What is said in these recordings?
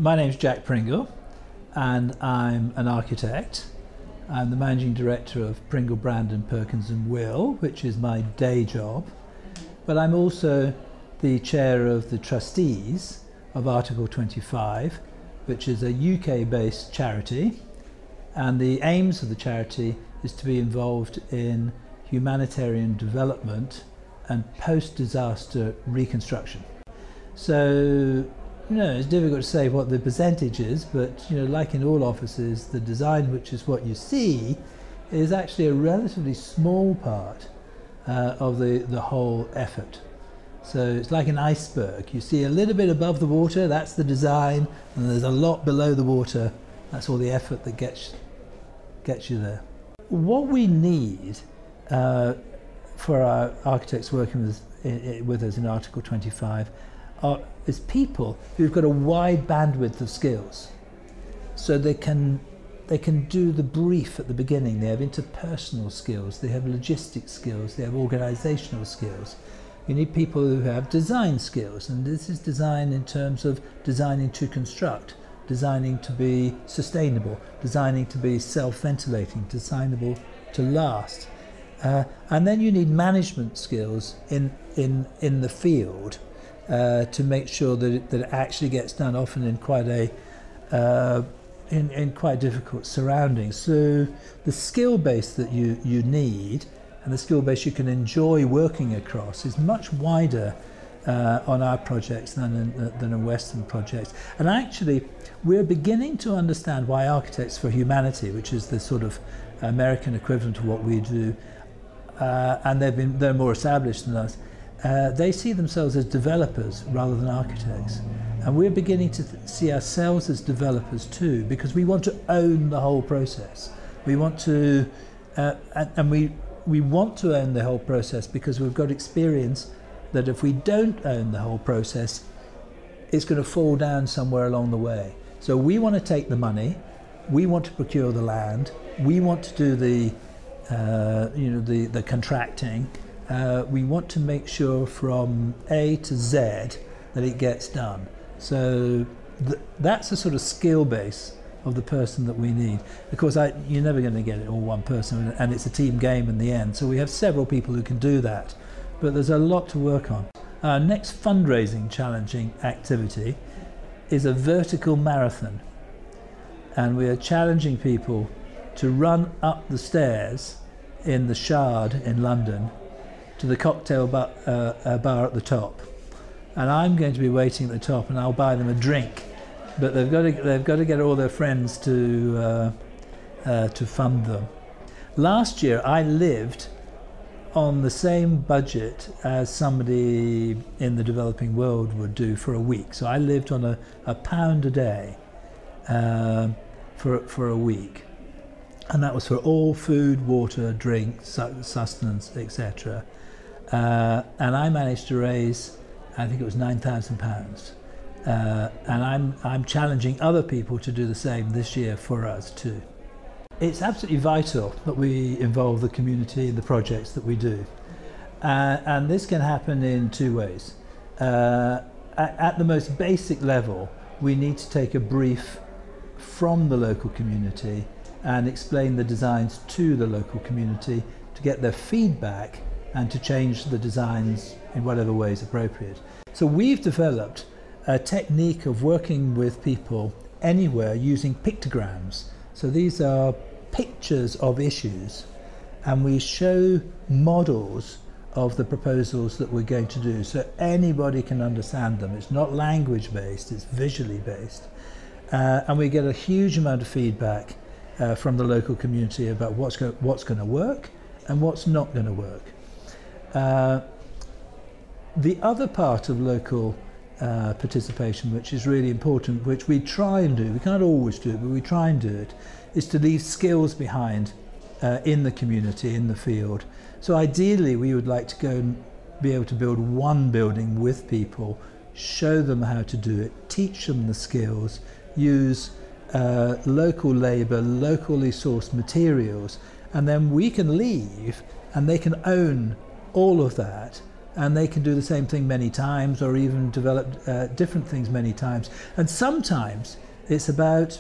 My name's Jack Pringle and I'm an architect. I'm the managing director of Pringle, Brandon, Perkins and Will, which is my day job. But I'm also the chair of the trustees of Article 25, which is a UK-based charity. And the aims of the charity is to be involved in humanitarian development and post-disaster reconstruction. So, it's difficult to say what the percentage is, but like in all offices, the design, which is what you see, is actually a relatively small part of the whole effort. So it's like an iceberg. You see a little bit above the water, that's the design, and there's a lot below the water. That's all the effort that gets you there. What we need for our architects working with us in Article 25 is people who've got a wide bandwidth of skills. So they can do the brief at the beginning. They have interpersonal skills, they have logistics skills, they have organizational skills. You need people who have design skills, and this is design in terms of designing to construct, designing to be sustainable, designing to be self-ventilating, designable to last. And then you need management skills in the field to make sure that it actually gets done, often in quite quite difficult surroundings. So the skill base that you need and the skill base you can enjoy working across is much wider on our projects than in Western projects. And actually, we're beginning to understand why Architects for Humanity, which is the sort of American equivalent of what we do, and they're more established than us, they see themselves as developers rather than architects. And we're beginning to see ourselves as developers too, because we want to own the whole process. We want to, we want to own the whole process because we've got experience that if we don't own the whole process, it's going to fall down somewhere along the way. So we want to take the money, we want to procure the land, we want to do the contracting. We want to make sure from A to Z that it gets done. So that's the sort of skill base of the person that we need. Of course, you're never going to get it all one person, and it's a team game in the end. So we have several people who can do that, but there's a lot to work on. Our next fundraising challenging activity is a vertical marathon, and we are challenging people to run up the stairs in the Shard in London to the cocktail bar at the top, and I'm going to be waiting at the top, and I'll buy them a drink. But they've got to get all their friends to fund them. Last year I lived on the same budget as somebody in the developing world would do for a week. So I lived on a £1 a day for a week, and that was for all food, water, drink, sustenance, etc. And I managed to raise, I think it was £9,000. And I'm challenging other people to do the same this year for us too. It's absolutely vital that we involve the community in the projects that we do. And this can happen in two ways. At the most basic level, we need to take a brief from the local community and explain the designs to the local community to get their feedback and to change the designs in whatever way is appropriate. So we've developed a technique of working with people anywhere using pictograms. So these are pictures of issues, and we show models of the proposals that we're going to do so anybody can understand them. It's not language based, it's visually based. And we get a huge amount of feedback from the local community about what's going to work and what's not going to work. The other part of local participation, which is really important, which we try and do, we can't always do it, but we try and do it, is to leave skills behind in the community, in the field. So ideally we would like to go and be able to build one building with people, show them how to do it, teach them the skills, use local labour, locally sourced materials, and then we can leave and they can own all of that and they can do the same thing many times, or even develop different things many times. And sometimes it's about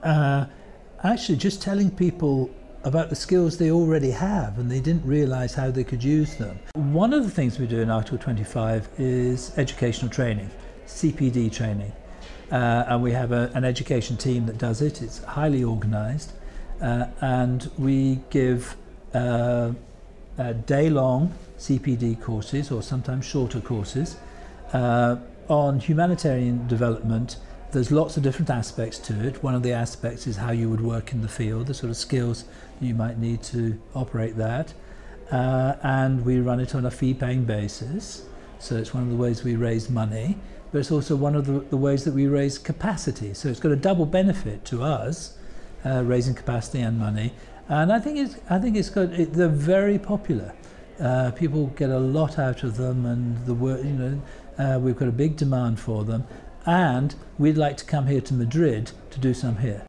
actually just telling people about the skills they already have and they didn't realise how they could use them. One of the things we do in Article 25 is educational training, CPD training. And we have an education team that does it. It's highly organised, and we give day-long CPD courses, or sometimes shorter courses, on humanitarian development. There's lots of different aspects to it. One of the aspects is how you would work in the field, the sort of skills you might need to operate that. And we run it on a fee-paying basis. So it's one of the ways we raise money, but it's also one of the ways that we raise capacity. So it's got a double benefit to us, raising capacity and money. And I think it's good. They're very popular. People get a lot out of them, and the work, we've got a big demand for them. And we'd like to come here to Madrid to do some here.